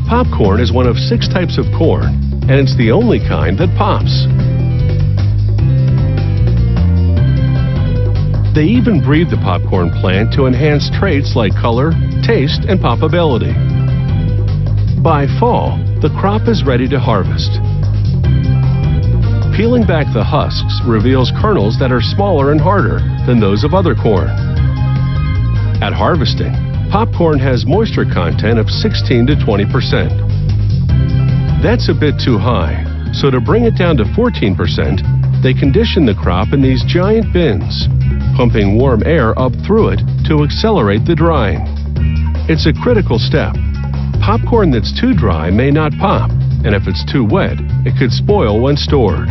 Popcorn is one of 6 types of corn, and it's the only kind that pops. They even breed the popcorn plant to enhance traits like color, taste, and poppability. By fall, the crop is ready to harvest. Peeling back the husks reveals kernels that are smaller and harder than those of other corn. At harvesting, popcorn has moisture content of 16 to 20%. That's a bit too high, so to bring it down to 14%, they condition the crop in these giant bins, pumping warm air up through it to accelerate the drying. It's a critical step. Popcorn that's too dry may not pop, and if it's too wet, it could spoil when stored.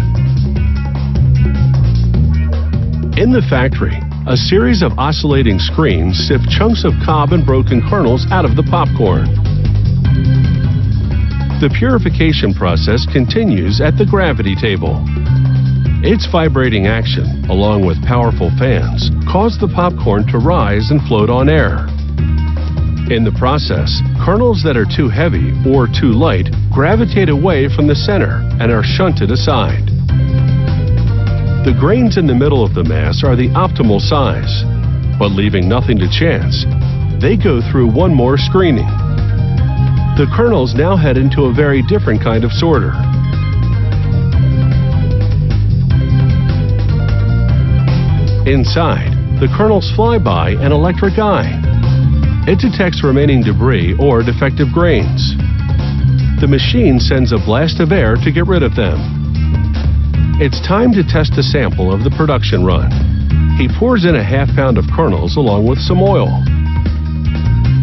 In the factory, a series of oscillating screens sift chunks of cob and broken kernels out of the popcorn. The purification process continues at the gravity table. Its vibrating action, along with powerful fans, cause the popcorn to rise and float on air. In the process, kernels that are too heavy or too light gravitate away from the center and are shunted aside. The grains in the middle of the mass are the optimal size, but leaving nothing to chance, they go through one more screening. The kernels now head into a very different kind of sorter. Inside, the kernels fly by an electric eye. It detects remaining debris or defective grains. The machine sends a blast of air to get rid of them. It's time to test a sample of the production run. He pours in a ½ pound of kernels along with some oil.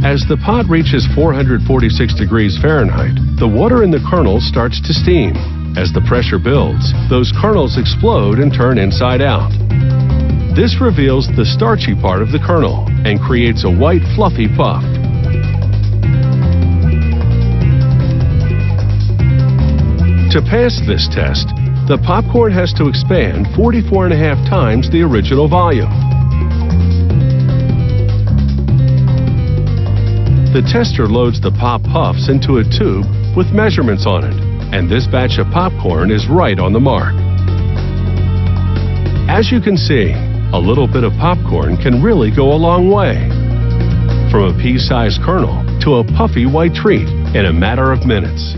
As the pot reaches 446 degrees Fahrenheit, the water in the kernels starts to steam. As the pressure builds, those kernels explode and turn inside out. This reveals the starchy part of the kernel and creates a white, fluffy puff. To pass this test, the popcorn has to expand 44.5 times the original volume. The tester loads the pop puffs into a tube with measurements on it, and this batch of popcorn is right on the mark. As you can see, a little bit of popcorn can really go a long way. From a pea-sized kernel to a puffy white treat in a matter of minutes.